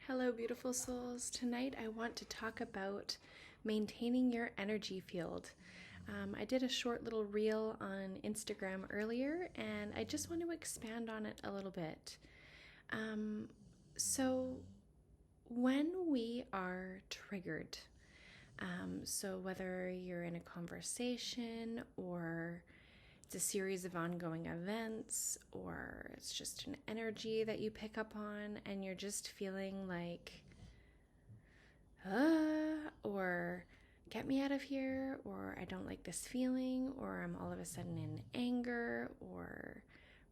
Hello, beautiful souls. Tonight I want to talk about maintaining your energy field. I did a short little reel on Instagram earlier, and I just want to expand on it a little bit. So, when we are triggered, so whether you're in a conversation or it's a series of ongoing events, or it's just an energy that you pick up on, and you're just feeling like, or get me out of here, or I don't like this feeling, or I'm all of a sudden in anger or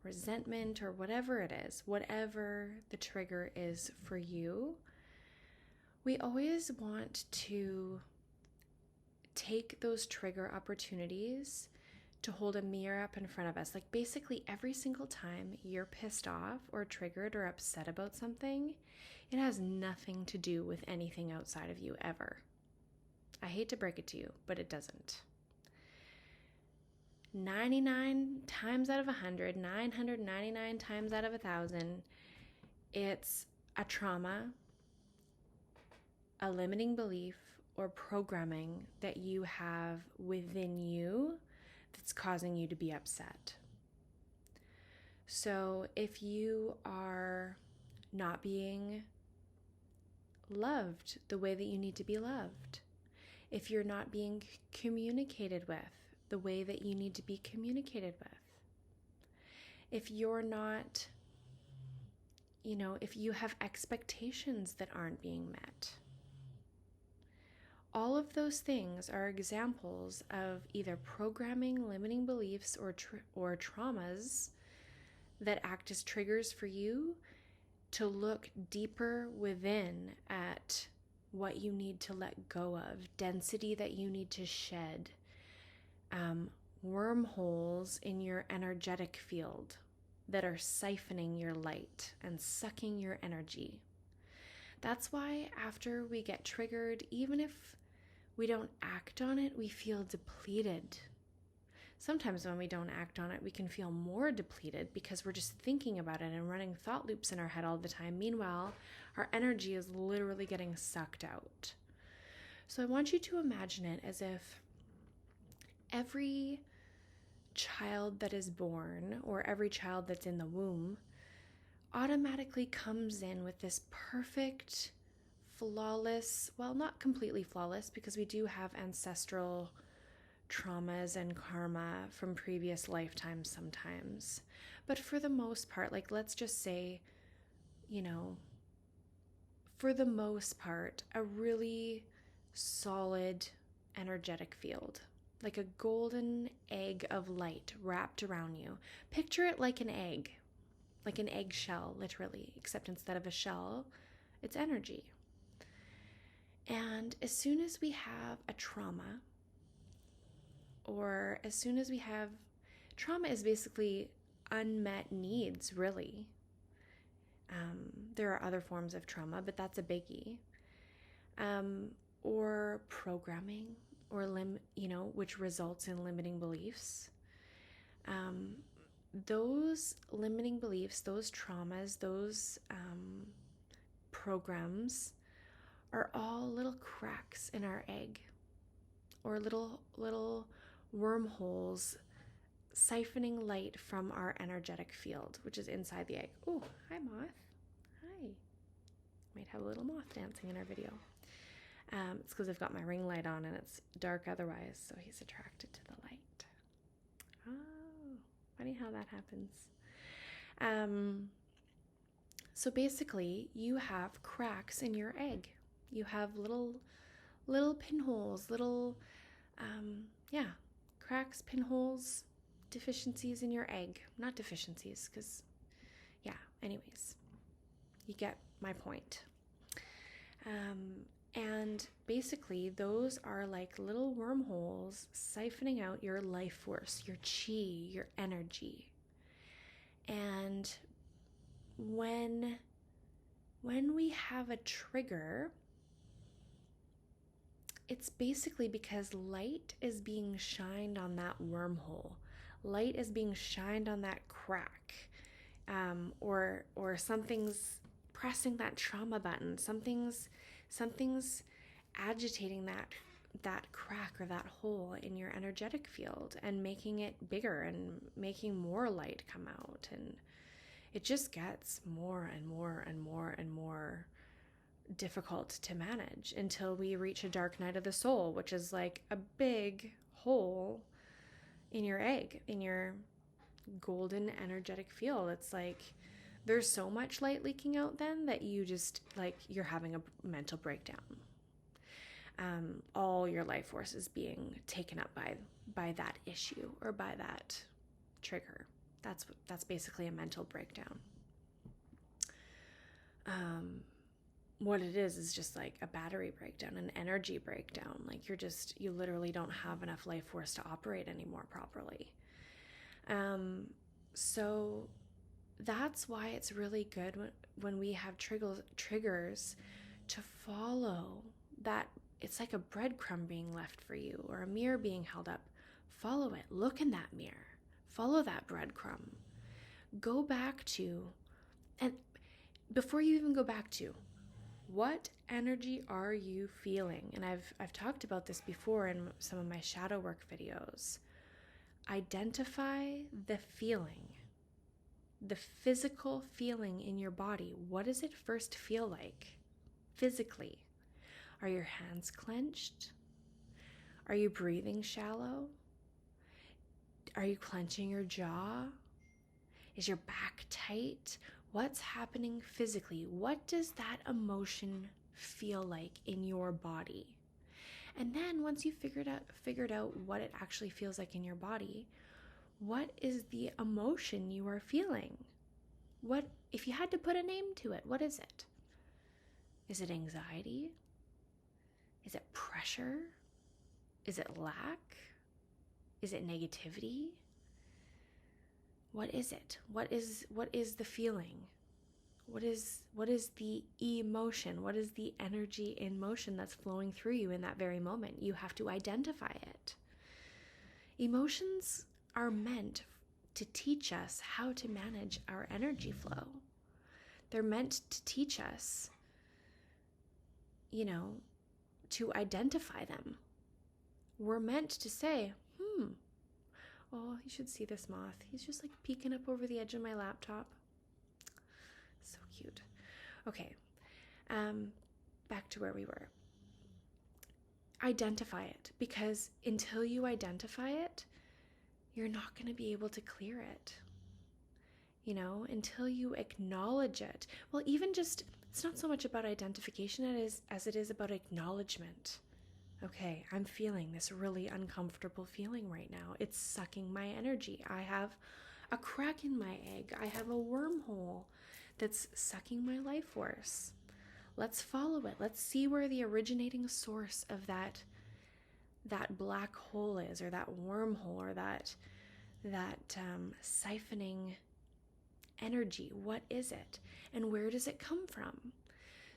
resentment, or whatever it is, whatever the trigger is for you, we always want to take those trigger opportunities to hold a mirror up in front of us. Like basically every single time you're pissed off or triggered or upset about something, it has nothing to do with anything outside of you ever. I hate to break it to you, but it doesn't. 99 times out of 100, 999 times out of 1,000, it's a trauma, a limiting belief, or programming that you have within you that's causing you to be upset. So if you are not being loved the way that you need to be loved, if you're not being communicated with the way that you need to be communicated with, if you're not, if you have expectations that aren't being met, all of those things are examples of either programming, limiting beliefs, or traumas that act as triggers for you to look deeper within at what you need to let go of, density that you need to shed, wormholes in your energetic field that are siphoning your light and sucking your energy. That's why after we get triggered, even if we don't act on it, we feel depleted. Sometimes when we don't act on it, we can feel more depleted because we're just thinking about it and running thought loops in our head all the time. Meanwhile, our energy is literally getting sucked out. So I want you to imagine it as if every child that is born, or every child that's in the womb, automatically comes in with this perfect, flawless, well, not completely flawless, because we do have ancestral traumas and karma from previous lifetimes sometimes. But for the most part, like let's just say, for the most part, a really solid energetic field, like a golden egg of light wrapped around you. Picture it like an egg, like an eggshell, literally, except instead of a shell, it's energy. And as soon as we have a trauma, or as soon as we have, trauma is basically unmet needs, really. There are other forms of trauma, but that's a biggie. Or programming, or which results in limiting beliefs. Those limiting beliefs, those traumas, those programs are all little cracks in our egg, or little wormholes siphoning light from our energetic field, which is inside the egg. Oh, hi moth. Hi. Might have a little moth dancing in our video. It's because I've got my ring light on and it's dark otherwise, so he's attracted to the light. Oh, funny how that happens. So basically, you have cracks in your egg. You have little pinholes, cracks, pinholes, deficiencies in your egg. Not deficiencies, because, anyways, you get my point. And basically, those are like little wormholes siphoning out your life force, your chi, your energy. And when we have a trigger, it's basically because light is being shined on that wormhole. Light is being shined on that crack, or something's pressing that trauma button. Something's agitating that crack or that hole in your energetic field and making it bigger and making more light come out. And it just gets more and more and more and more difficult to manage until we reach a dark night of the soul, which is like a big hole in your egg, in your golden energetic field. It's like there's so much light leaking out then that you just like you're having a mental breakdown. All your life force is being taken up by that issue or by that trigger. That's basically a mental breakdown. What it is just like a battery breakdown, an energy breakdown. Like you literally don't have enough life force to operate anymore properly. So that's why it's really good when we have triggers to follow that. It's like a breadcrumb being left for you or a mirror being held up. Follow it. Look in that mirror. Follow that breadcrumb. Go back to, and before you even go back to, what energy are you feeling? And I've talked about this before in some of my shadow work videos. Identify the feeling, the physical feeling in your body. What does it first feel like physically? Are your hands clenched? Are you breathing shallow? Are you clenching your jaw? Is your back tight? What's happening physically? What does that emotion feel like in your body? And then once you've figured out what it actually feels like in your body, what is the emotion you are feeling? What, if you had to put a name to it, what is it? Is it anxiety? Is it pressure? Is it lack? Is it negativity? What is it? What is the feeling? What is the emotion? What is the energy in motion that's flowing through you in that very moment? You have to identify it. Emotions are meant to teach us how to manage our energy flow. They're meant to teach us, to identify them. We're meant to say, oh, you should see this moth. He's just like peeking up over the edge of my laptop. So cute. Okay, back to where we were. Identify it, because until you identify it, you're not going to be able to clear it. Until you acknowledge it. Well, even just, it's not so much about identification as it is about acknowledgement. Okay, I'm feeling this really uncomfortable feeling right now. It's sucking my energy. I have a crack in my egg. I have a wormhole that's sucking my life force. Let's follow it. Let's see where the originating source of that black hole is, or that wormhole, or that siphoning energy. What is it? And where does it come from?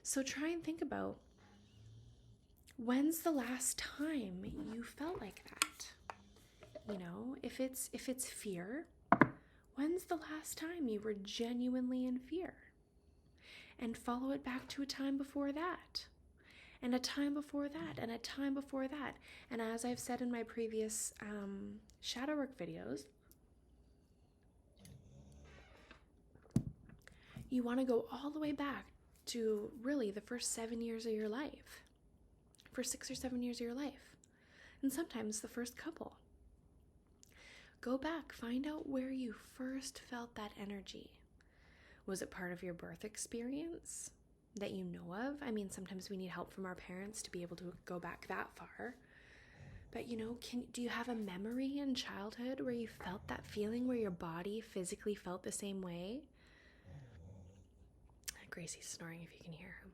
So try and think about, when's the last time you felt like that? If it's fear, when's the last time you were genuinely in fear? And follow it back to a time before that, and a time before that, and a time before that. And as I've said in my previous shadow work videos, you want to go all the way back to really the first 7 years of your life, for 6 or 7 years of your life, and sometimes the first couple. Go back, find out where you first felt that energy. Was it part of your birth experience that you know of? I mean, sometimes we need help from our parents to be able to go back that far. But do you have a memory in childhood where you felt that feeling, where your body physically felt the same way? Gracie's snoring, if you can hear her.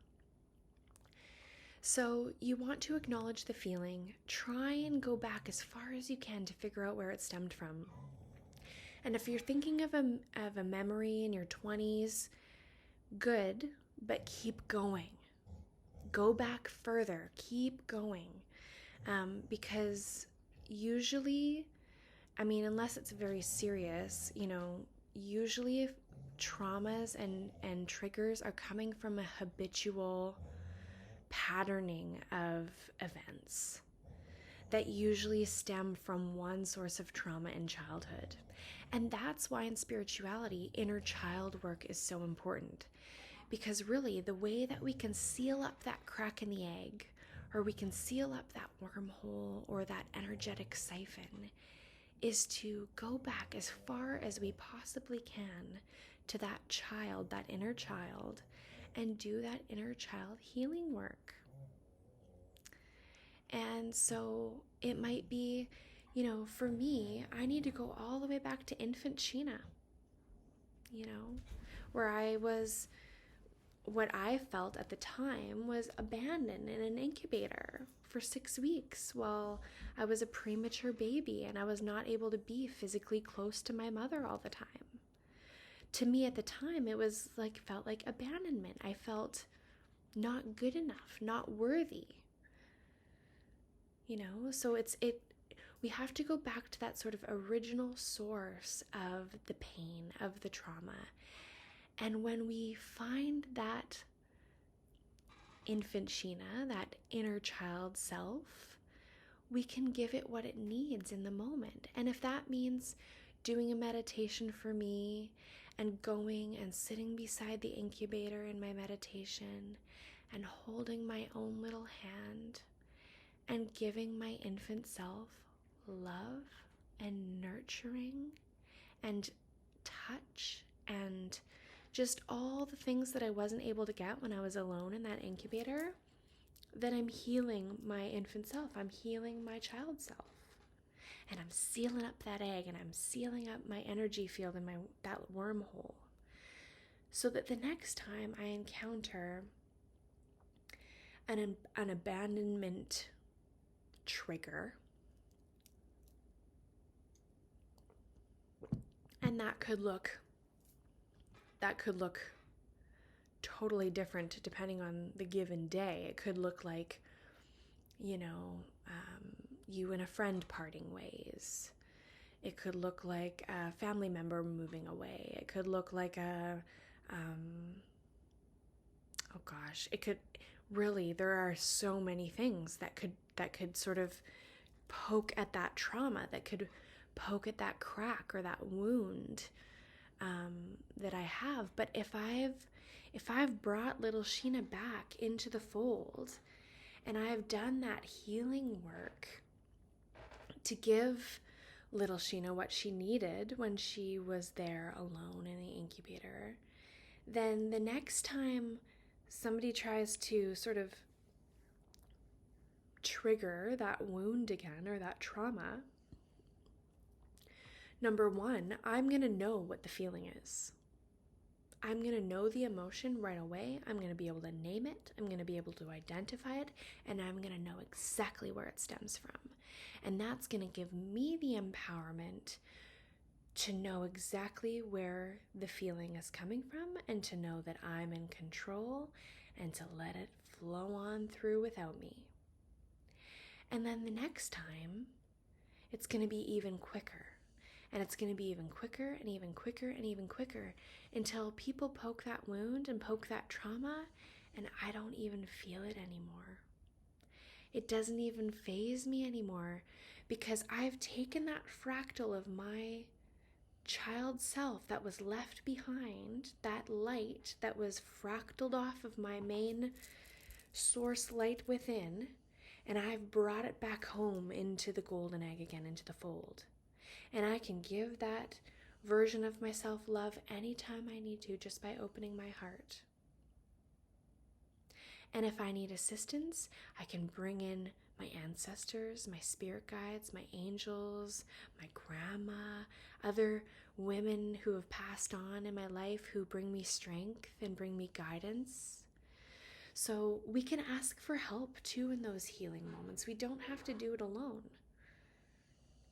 So you want to acknowledge the feeling. Try and go back as far as you can to figure out where it stemmed from. And if you're thinking of a memory in your 20s, good, but keep going. Go back further. Keep going. Because usually, unless it's very serious, usually traumas and triggers are coming from a habitual patterning of events that usually stem from one source of trauma in childhood. And that's why in spirituality, inner child work is so important. Because really, the way that we can seal up that crack in the egg, or we can seal up that wormhole or that energetic siphon, is to go back as far as we possibly can to that child, that inner child, and do that inner child healing work. And so it might be, for me, I need to go all the way back to infant Sheena, where what I felt at the time was abandoned in an incubator for 6 weeks while I was a premature baby and I was not able to be physically close to my mother all the time. To me at the time, it was felt like abandonment. I felt not good enough, not worthy. So we have to go back to that sort of original source of the pain, of the trauma. And when we find that infant Sheena, that inner child self, we can give it what it needs in the moment. And if that means doing a meditation for me and going and sitting beside the incubator in my meditation and holding my own little hand and giving my infant self love and nurturing and touch and just all the things that I wasn't able to get when I was alone in that incubator, then I'm healing my infant self. I'm healing my child self. And I'm sealing up that egg, and I'm sealing up my energy field in that wormhole, so that the next time I encounter an abandonment trigger, and that could look totally different depending on the given day. It could look like, you and a friend parting ways. It could look like a family member moving away. It could look like it could really, there are so many things that could sort of poke at that trauma, that could poke at that crack or that wound that I have. But if I've brought little Sheena back into the fold, and I've done that healing work to give little Sheena what she needed when she was there alone in the incubator, then the next time somebody tries to sort of trigger that wound again or that trauma, number one, I'm going to know what the feeling is. I'm going to know the emotion right away. I'm going to be able to name it. I'm going to be able to identify it. And I'm going to know exactly where it stems from. And that's going to give me the empowerment to know exactly where the feeling is coming from, and to know that I'm in control and to let it flow on through without me. And then the next time, it's going to be even quicker. And it's going to be even quicker and even quicker and even quicker until people poke that wound and poke that trauma, and I don't even feel it anymore. It doesn't even faze me anymore, because I've taken that fractal of my child self that was left behind, that light that was fractaled off of my main source light within, and I've brought it back home into the golden egg again, into the fold. And I can give that version of myself love anytime I need to, just by opening my heart. And if I need assistance, I can bring in my ancestors, my spirit guides, my angels, my grandma, other women who have passed on in my life who bring me strength and bring me guidance. So we can ask for help too in those healing moments. We don't have to do it alone.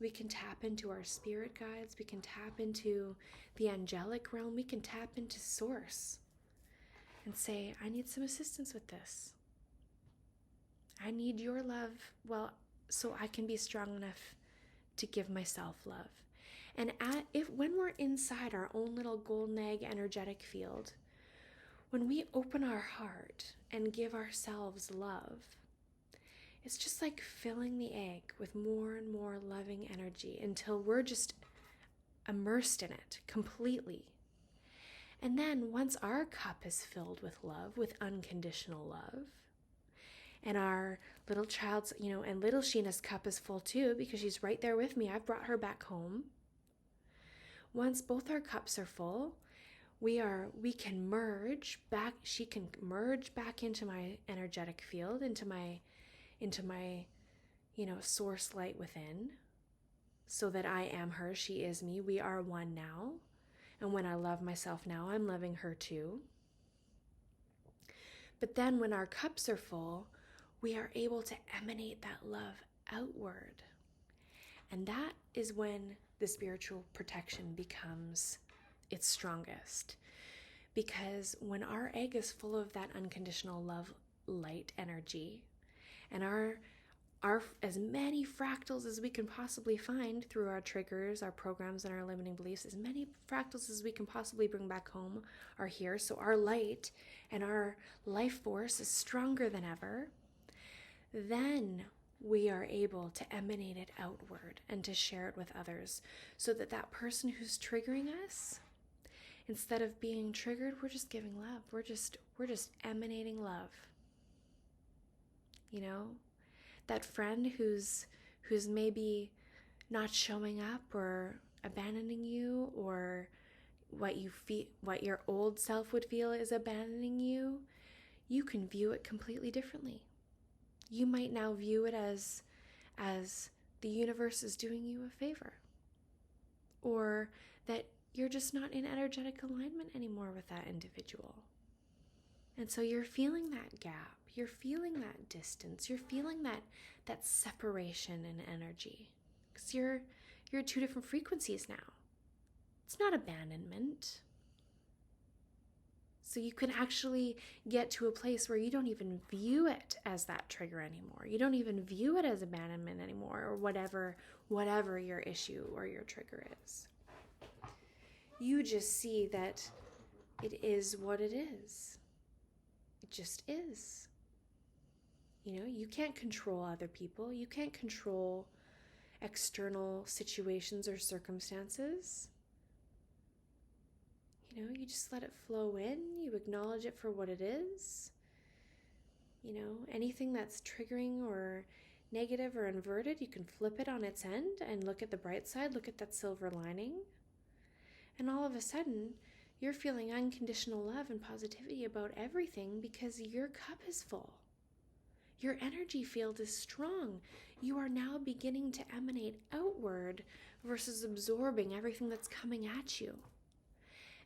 We can tap into our spirit guides. We can tap into the angelic realm. We can tap into source and say, I need some assistance with this. I need your love, so I can be strong enough to give myself love. And when we're inside our own little golden egg energetic field, when we open our heart and give ourselves love, it's just like filling the egg with more and more loving energy until we're just immersed in it completely. And then once our cup is filled with love, with unconditional love, and our little child's, and little Sheena's cup is full too, because she's right there with me. I've brought her back home. Once both our cups are full, we can merge back. She can merge back into my energetic field, into my source light within, so that I am her, she is me. We are one now. And when I love myself now, I'm loving her too. But then when our cups are full, we are able to emanate that love outward. And that is when the spiritual protection becomes its strongest. Because when our egg is full of that unconditional love, light energy, and our as many fractals as we can possibly find through our triggers, our programs, and our limiting beliefs, as many fractals as we can possibly bring back home are here. So our light and our life force is stronger than ever. Then we are able to emanate it outward and to share it with others, so that that person who's triggering us, instead of being triggered, we're just giving love. We're just emanating love. That friend who's maybe not showing up or abandoning you, or what your old self would feel is abandoning you, you can view it completely differently. You might now view it as the universe is doing you a favor, or that you're just not in energetic alignment anymore with that individual. And so you're feeling that gap, you're feeling that distance, you're feeling that separation in energy, because you're at two different frequencies now. It's not abandonment. So you can actually get to a place where you don't even view it as that trigger anymore. You don't even view it as abandonment anymore, or whatever your issue or your trigger is. You just see that it is what it is. It just is. You can't control other people. You can't control external situations or circumstances. You just let it flow in. You acknowledge it for what it is. Anything that's triggering or negative or inverted, you can flip it on its end and look at the bright side, look at that silver lining. And all of a sudden, you're feeling unconditional love and positivity about everything, because your cup is full. Your energy field is strong. You are now beginning to emanate outward versus absorbing everything that's coming at you.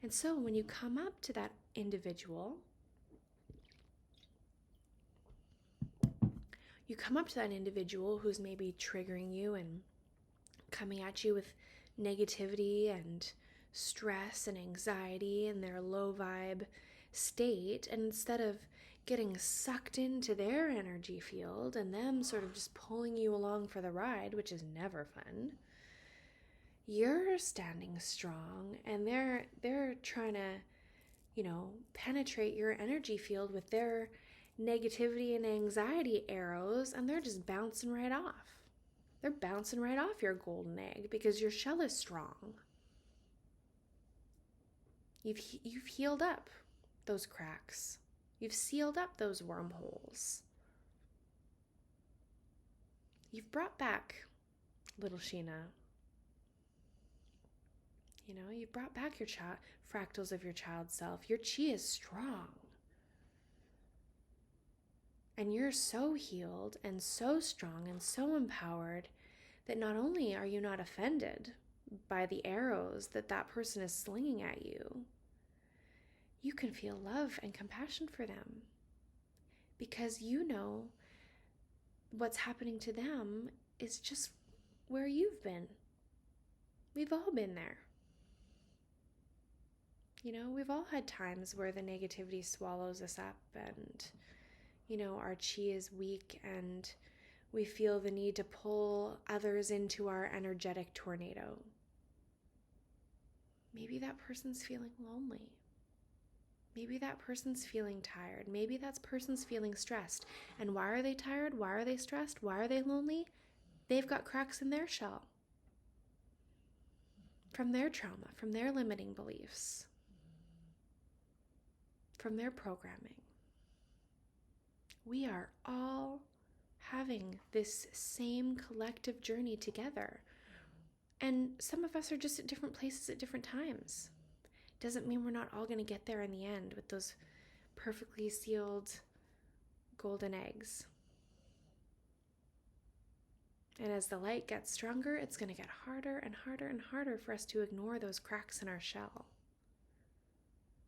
And so when you come up to that individual, who's maybe triggering you and coming at you with negativity and stress and anxiety and their low vibe state, and instead of getting sucked into their energy field and them sort of just pulling you along for the ride, which is never fun, you're standing strong, and they're trying to, penetrate your energy field with their negativity and anxiety arrows, and they're just bouncing right off. They're bouncing right off your golden egg because your shell is strong. You've healed up those cracks. You've sealed up those wormholes. You've brought back little Sheena. You brought back your fractals of your child self. Your chi is strong. And you're so healed and so strong and so empowered that not only are you not offended by the arrows that person is slinging at you, you can feel love and compassion for them, because what's happening to them is just where you've been. We've all been there. We've all had times where the negativity swallows us up, and our chi is weak, and we feel the need to pull others into our energetic tornado. maybe that person's feeling lonely. Maybe that person's feeling tired. Maybe that person's feeling stressed. And why are they tired? Why are they stressed? Why are they lonely? They've got cracks in their shell from their trauma, from their limiting beliefs, from their programming. We are all having this same collective journey together. And some of us are just at different places at different times. Doesn't mean we're not all going to get there in the end with those perfectly sealed golden eggs. And as the light gets stronger, it's going to get harder and harder and harder for us to ignore those cracks in our shell.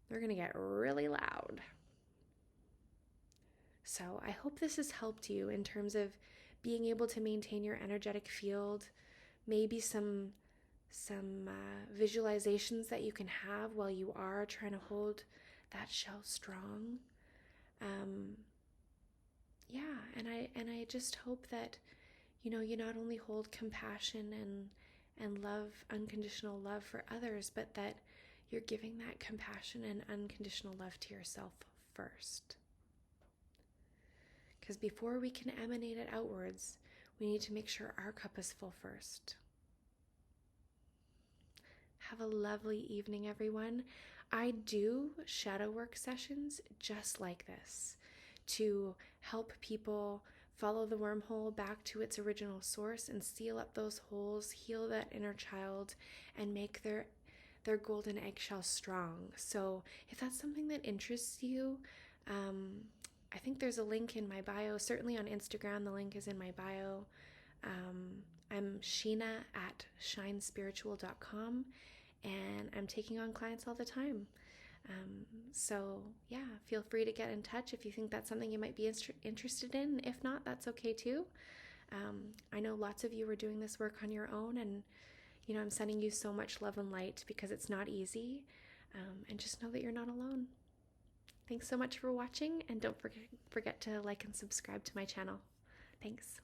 They're going to get really loud. So I hope this has helped you in terms of being able to maintain your energetic field, maybe some visualizations that you can have while you are trying to hold that shell strong. And I just hope that you not only hold compassion and love, unconditional love for others, but that you're giving that compassion and unconditional love to yourself first. Because before we can emanate it outwards, we need to make sure our cup is full first. Have a lovely evening, everyone. I do shadow work sessions just like this to help people follow the wormhole back to its original source and seal up those holes, heal that inner child, and make their golden eggshell strong. So if that's something that interests you, I think there's a link in my bio. Certainly on Instagram, the link is in my bio. I'm Sheena at shinespiritual.com, and I'm taking on clients all the time. So yeah, feel free to get in touch if you think that's something you might be interested in. If not, that's okay too. I know lots of you are doing this work on your own, and I'm sending you so much love and light because it's not easy. And just know that you're not alone. Thanks so much for watching, and don't forget to like and subscribe to my channel. Thanks.